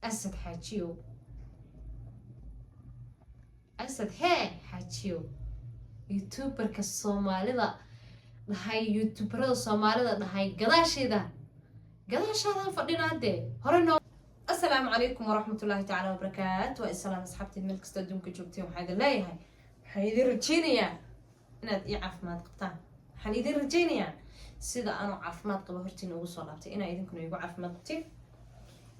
أسد حاجيو أسد هي حاجيو يوتيوبر كالصومالي ذا هاي يوتيوبر الصومالي ذا هاي قداشي ذا قداش هذا فردنا هدي هرنو. السلام عليكم ورحمة الله تعالى وبركاته. والسلام أصحابتي الملك استوديومك جوجتي وحاجة لا هاي حيدي رجينيا إناد إيه عافماد قبطان حيدي رجينيا سيدا أنا عافماد قبل هرتين وصلابتي إنا إذن كنوا يقول عافماد قبطي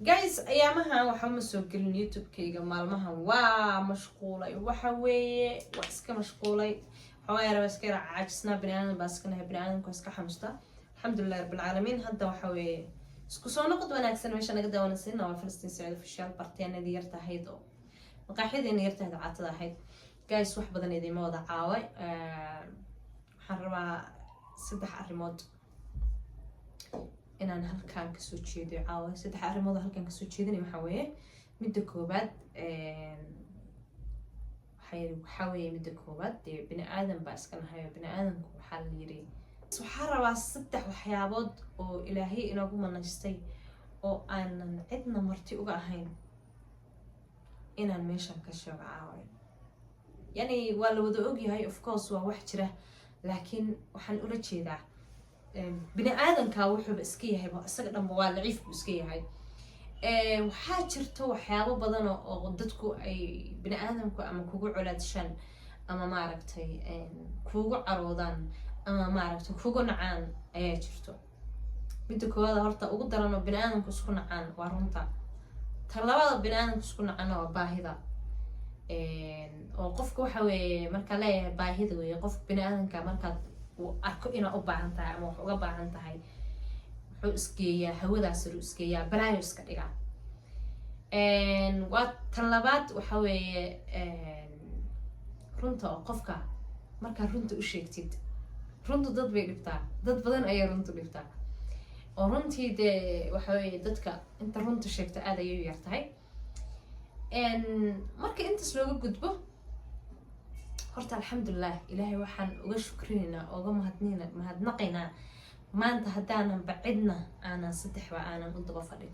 جايز أيامها وحنا مسوقين اليوتيوب كي جمال مها مشغولة وحوي واسكا مشغولة حويرة بس كده عاجزنا بنيان بس كنا بنيان كوسكا حمستا الحمد لله رب العالمين هدا وحوي سكوسونا قد وانا أكسن مش أنا قد وانا سنة وفلسطين سعيد في الشارع بارتيانا ديرتها هيدو مقاحيد إن يرتها دعاتها هيد جايز وح بدن يدي موضع عاوي حرمة سدح الريموت inaan halkaan kasoo jeedo caawa saddex arrimood halkaan kasoo jeedinay waxa weeye midda koobaad waxa weeye midda koobaad bini aadan baa iska nahay bini aadanku waxaa la yiri waxaa rabaa saddex waxyaabood oo ilaahay inoogu manaystay oo aanan cidna marti uga ahayn inaan meeshan ka sheego caawa yani waa la wada ogyahay of course waa wax jira laakiin waxaan ula jeedaa bini aadanka wuxuu iska yahay isaga dhanba waa laciif buu iska yahay waxaa jirto waxyaabo badan oo dadku ay bini aadanku ama kugu colaadshaan ama maaragtay kugu caroodaan ama maaragtay kugu nacaan ayaa jirto midda koowaad horta ugu daran oo bini aadanku isku nacaan waa runta tan labaad bini aadanku isku nacaan waa baahida oo qofka waxa weeye marka leeyahay baahida weeye qof bini aadanka markaad arko inaa u baahan tahay ama wax uga baahan tahay wuxuu isgeeyaa hawadaas uu isgeeyaa balaayo iska dhigaa waa tan labaad waxa weeye runta oo qofka markaa runta u sheegtid runtu dad bay dhibtaa dad badan ayaa runtu dhibtaa oo runtii dee waxa weeye dadka inta runta sheegta aad ayay u yartahay marka intaas looga gudbo horta alxamdulilah ilaahay waxaan uga shukrinaynaa uga mahadnaqaynaa maanta haddaanan bacidna aanan saddexba aanan u daba fadhin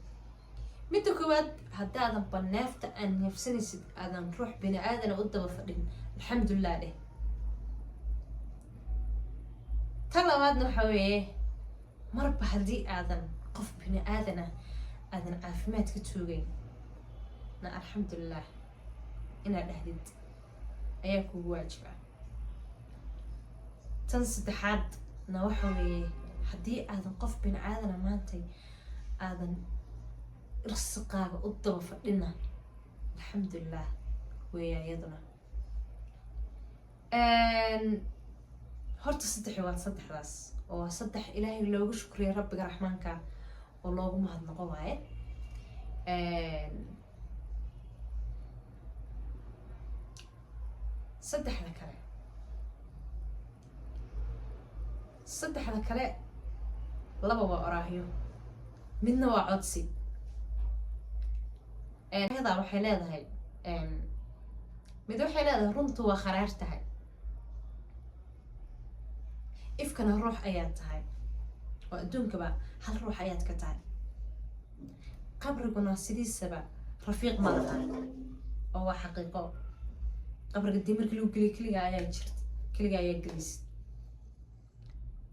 midda koowaad haddaadan ba neefta aan neefsanaysid aadan ruux bini aadana u daba fadhin alxamdulilah dheh tan labaadna waxa weeye marba haddii aadan qof bini aadana aadan caafimaad ka toogayn na alxamdulilah inaad dhahdid ayaa kugu waajiba tan saddexaadna waxa weeye haddii aadan qof bini aadana maantay aadan rasiqaaga u daba fadhina alxamdulilah weeyaa iyaduna horta saddexi waa saddexdaas oo waa saddex ilaahay loogu shukriyo rabbiga raxmaanka oo loogu mahadnaqo waaye saddexda kale laba waa oraahyo midna waa codsi hada waxay leedahay mid waxay leedahay runtu waa kharaar tahay ifkana ruux ayaad tahay oo adduunkaba hal ruux ayaad ka tahay qabriguna sidiisaba rafiiq ma laha oo waa xaqiiqo qabriga dii markii lagu geliyo keliga ayaa gelisid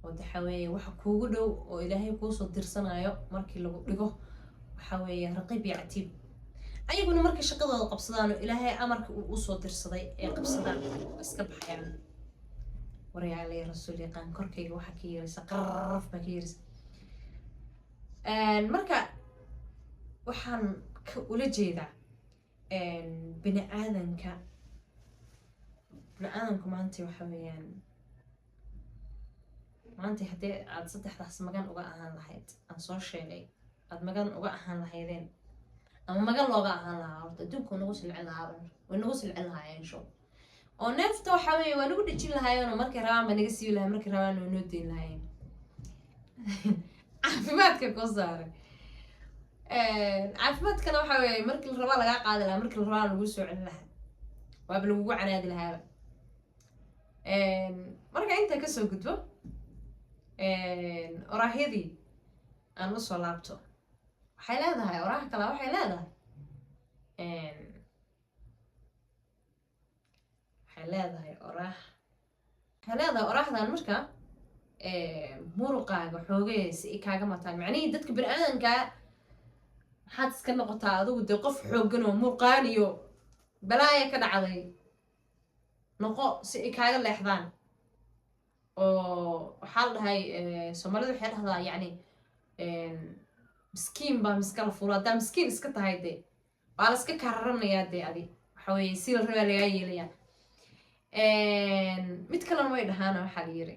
oo waxa weeye waxa kuugu dhow oo ilaahay kuusoo dirsanayo markii lagu dhigo waxa weeye raqiib iyo catiib ayaguna markay shaqadooda qabsadaan oo ilaahay amarka uu usoo dirsaday ee qabsadaan iska baxayaan waryaale rasuul yaqaan korkayga waxa ka yeeraysa qarraf ba ka yeeraysa marka waxaan ula jeedaa bini aadanka maanta waxa weeyaan maanta haddii aad saddexdaas magan uga ahaan lahayd aan soo sheegay aad magan uga ahaan lahaydeen ama magan looga ahaan lahaa horta adduunka nagu silcin lahaa way nagu silcin lahaayeen show oo neefta waxa weeye waa nagu dhejin lahaayeenoo markay rabaan ba naga siibi lahayen markay rabaan waa noo deyn lahaayeen caafimaadka koo saaray caafimaadkana waxa weeye markii la rabaa lagaa qaadi lahaa markii la rabaa lagu soo celin lahaa waaba lagugu canaadi lahaaba marka inta kasoo gudbo oraahyadii aan usoo laabto waxay leedahay oraha kale waxay leedahay waxay leedahay oraah oraahdan marka muruqaaga xoogee si ay kaaga mataan macnihii dadka bini-aadanka maxaad iska noqotaa adigu dee qof xooggan oo muruqaan iyo balaaya ka dhacday noqo si ay kaaga leexdaan oo waxaa la dhahay soomaalida waxay dhahdaa yacni miskiin baa miska la fuula haddaa miskiin iska tahay dee waa la iska kaararanayaa dee adi waxa weeye si la rabaa lagaa yeelayaa mid kalena way dhahaan waxaa la yiri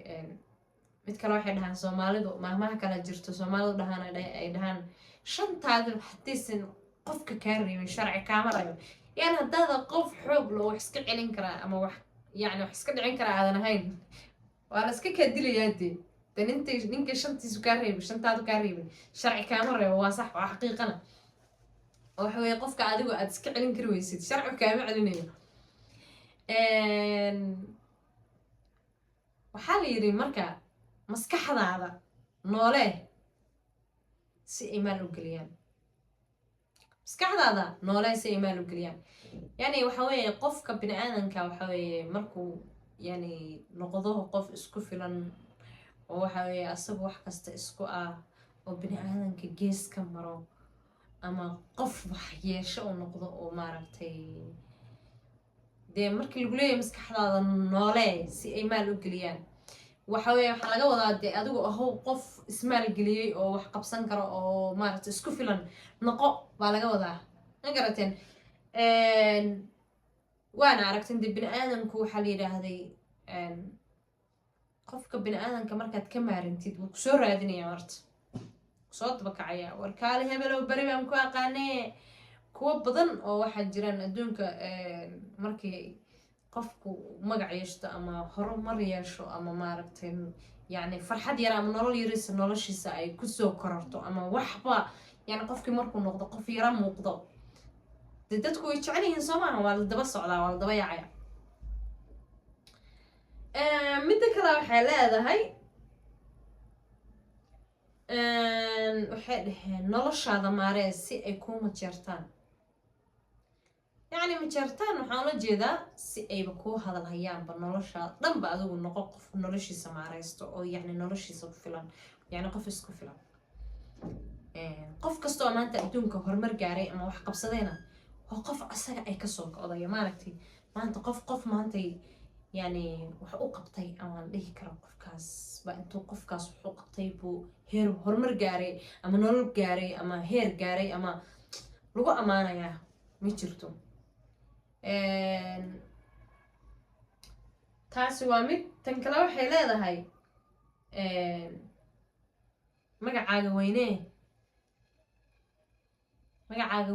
mid kale waxay dhahaan soomaalidu maahmaha kala jirto soomaalidu dhahaan ay dhahaan shantaada hadaysan qofka kaa reebin sharci kaama reebo yani haddaada qof xoog lo wax iska celin karaa ama wax yani wax iska dhicin karaa aadan ahayn waa la iska kaa dilayaa dee de ninka shantiisu kaa reebin shantaadu kaa reebin sharci kaama reebo waa sax waa xaqiiqana oo waxa weeye qofka adigu aad iska celin kari weysid sharci kaama celinayo waxaa la yiri marka maskaxdaada noole si ay maal u geliyaan maskaxdaada noole si ay maal u geliyaan yani waxa weeye qofka bini-aadanka waxa weeye markuu yani noqdo qof isku filan oo waxa weeye asaga wax kasta isku ah oo bini-aadanka gees ka maro ama qof wax yeesho u noqdo oo maaragtay dee markii lagu leeyahay maskaxdaada noole si ay maal u geliyaan waxa weeye waxaa laga wadaa dee adigu ahow qof ismaal geliyey oo wax qabsan karo oo maaragtay isku filan noqo baa laga wadaa ma garateen waana aragteen dee bini-aadanku waxaa la yidhaahday qofka bini-aadanka markaad ka maarantid wuu kusoo raadinayaa horta kusoo dabakacaya warkaale hebelow beri baan ku aqaanee kuwo badan oo waxaa jiraan adduunka markii qofku magac yeeshto ama horumar yeesho ama maaragtay yani farxad yar ama nolol yarisa noloshiisa ay kusoo kororto ama waxba yani qofkii markuu noqdo qof yara muuqdo dee dadku way jecel yihiin soo maaha waa la daba socdaa waa la daba yaacaya midda kale waxay leedahay waxay dhaheen noloshaada maaree si ay kuu majeertaan يعني مجرتان وحاول جدا سي أي بكو هذا الهيام بنولشة دم بعدو نقف نولشي سماريستو أو يعني نولشي سكفلان يعني قف سكفلان قف كستو ما أنت أدونك هرمر جاري أما وح قبصدينا هو قف أسرع أي كسوك قضية ما نكتي ما أنت قف ما أنت يعني وحقوق قبطي أما ليه كرم قف كاس بأنتو قف كاس وحقوق قبطي بو هير هرمر جاري أما نول جاري أما هير جاري أما لغو أمانة يا ميجرتو taasi waa mid tan kale waxay leedahay magacaaga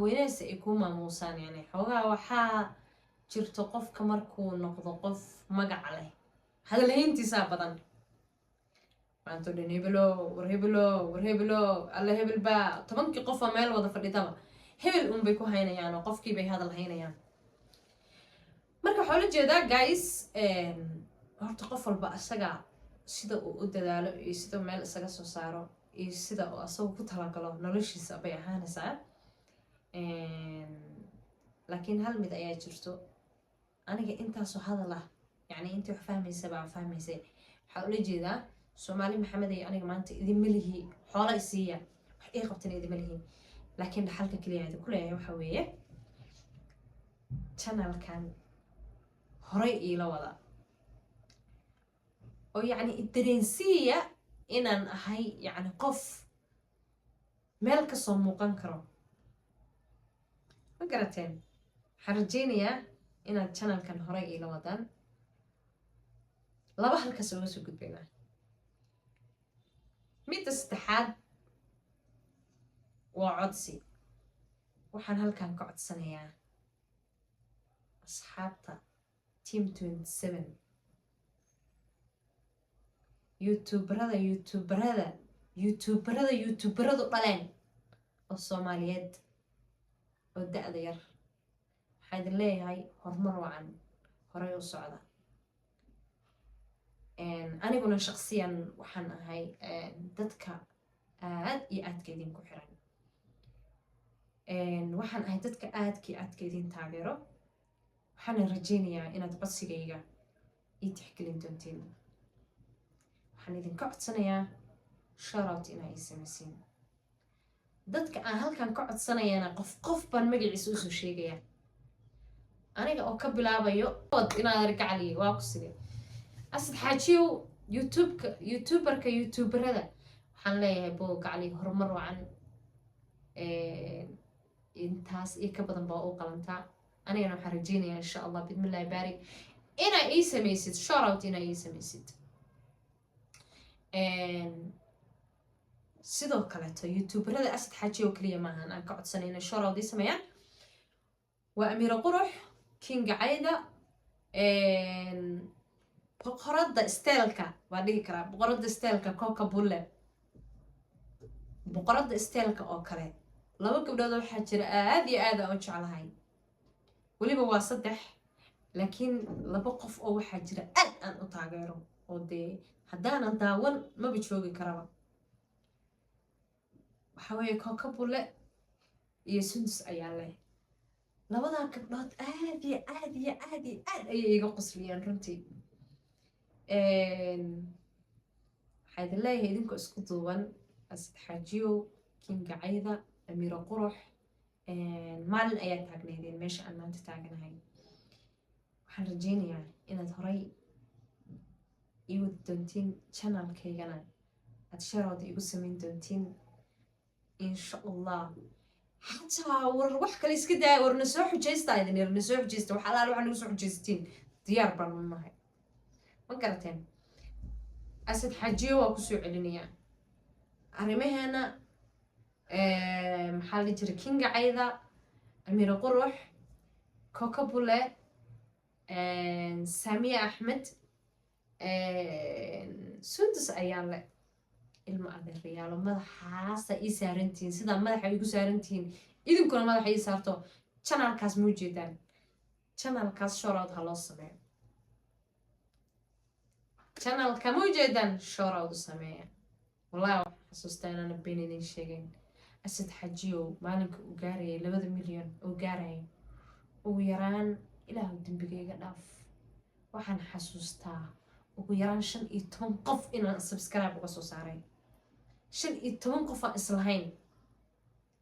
weynee si ay kuu maamuusaan yani xoogaa waxaa jirto qofka markuu noqdo qof magac leh hadalhayntiisaa badan maanto dhan hebelo alla hebel baa 10 qof oo meel wada fadhidaba hebel unbay ku haynayaan oo qofkii bay hadal haynayaan marka waxaa la jeedaa guys horta qof walba asaga sida uu u dadaalo iyo sida meel isaga soo saaro iyo sida uu asagu ku talagalo noloshiisa bay ahaanaysaa laakiin hal mid ayaa jirto aniga intaasoo hadal ah yani intii wax fahmaysa baa fahmaysay waxaa ula jeedaa Soomaali Maxamed iyo aniga maanta idinma lihi xoola isiiya wax ii qabtana idinma lihi laakiin dhaxalka kaliya ku leeyahay waxa weeye channelkan horay ila wada oo yani idreensiya inaan ahay yani qof meel ka soo muuqan karo ma garateen waxaan rajeynayaa inaad channelkan horay ila wadaan laba halkaas uga soo gudbaynaa midda saddexaad waa codsi waxaan halkan ka codsanayaa asxaabta team 27 youtuberadu dhaleen oo Soomaaliyeed oo da'da yar waxaa idin leeyahay horumar wacan horay u socda aniguna shakhsiyan waxaan ahay dadka aad iyo aadka idinku xiran waxaan ahay dadka aadka idin taageero waxaan rajaynayaa inaad codsigayga ii tixgelin doontiin waxaan idinka codsanayaa shoutout inaa ii samaysiin dadka aan halkan ka codsanayana qof baan magaciisa usoo sheegaya aniga oo ka bilaabayo inaad argacaliyo waa ku sige asad xaajiyow youtuberada waxaan leeyahay boo gacali horumar wacan intaas iyo ka badan baa u qalantaa anigana waxaan rajaynayaa insha allah bidmillahi baari inaa ii samaysid shoutout inaa ii samaysid sidoo kaleeto youtuberada asad xaaji oo kaliya maahan aan ka codsanayna shoutout ii sameeyaan waa Amira Qurux Kinga Cayda boqorada steelka waa dhigi karaa boqorada steelka Coca Bulle boqorada steelka oo kale laba gabdhood waxaa jira aad iyo aad aan u jeclahay waliba waa 3 laakiin laba qof oo waxaa jira aad aan u taageero oo dee haddaanan daawan maba joogi karaba waxaa weeye Coca Bulle iyo Sundus ayaa leh labadaa gabdhood aad iyo aad ayay iga qosliyaan runtii waxaa idin leeyahay idinkoo isku duuban asad xaajiyow Kinga Cayda Amira Qurux maalin ayaa taagnaydeen meesha aan maanta taaganahay waxaan rajaynayaa inaad horay ii wadi doontiin channelkaygana aad shoutout igu samayn doontiin insha allah حتى وروح كل يسكت ورنسوح حجيستا إذا نرنسوح حجيستا وحلال وحنا نسوح حجيستين ديار برا ما هي ما قرتين أسد حجي وكسو علنيا أرميها أنا محل جري كينغ عيدا أميرة قروح كوكا بولا سامية أحمد سندس أيام المأذن ريال ومدحاسة إي سارنتين سيدا مدحا إيقو سارنتين إذن كنا مدحا إي سارتو channel كاس موجودان channel كاس شوراود هلو سمين channel كا موجودان شوراود سمين والله حسوستان أنا بيني دين شيغين أسد حجيو مالك وقاري 2 مليون وقاري ويران إلهو دنبقيقا ناف وحان حسوستا ويران 15 قف إنا سبسكرايب وقصو سارين 15 قف إسلهين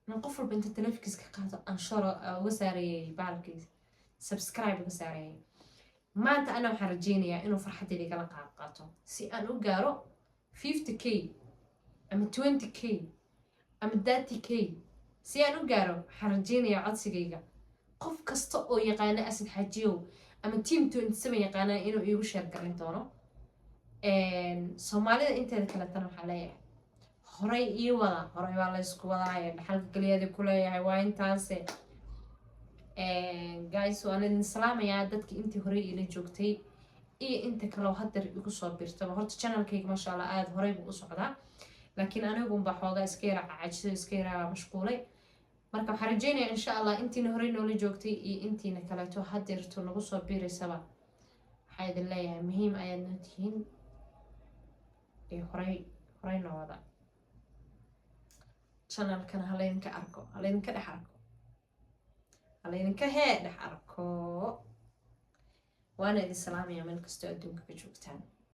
من قفل بنت التلفكيس كقاطع أنشر وساري بالكيس سبسكرايب وساري ما أنت أنا وحرجيني إنه فرحتي لي قلق عقاته سي أنا وقارو 50k أم 20k أم 30k سي أنا وقارو حرجيني عاد سجيجا قف كستو يقانا أسد حجيو أم تيم 27 يقانا إنه يوشر قرنتونو Soomaalida inteeda kale tan waxa leeyahay horay ii wada horay waa la isku wadaaya dhaxalka galiyada ku leeyahay waa intaas guys waan idin salaamayaa dadkii intii horay ila joogtay iyo inta kale oo hadda igu soo biirtay horta channelkayga ma sha Allah aad horay buu u socdaa laakiin anigu un baxooga iska yara caajisay iska yara mashquulay marka waxaan rajaynayaa insha Allah intiina horay noola joogtay iyo intiina kale to haddeerto nagu soo biiraysaba waxaa idin leeyahay muhiim ayaad noo tihiin horay nooda channelkan halaydinka arko halaydinka dhex arko halaydinka dhex arko waana idin salaamayaa meel kastoo adduunka ka joogtaan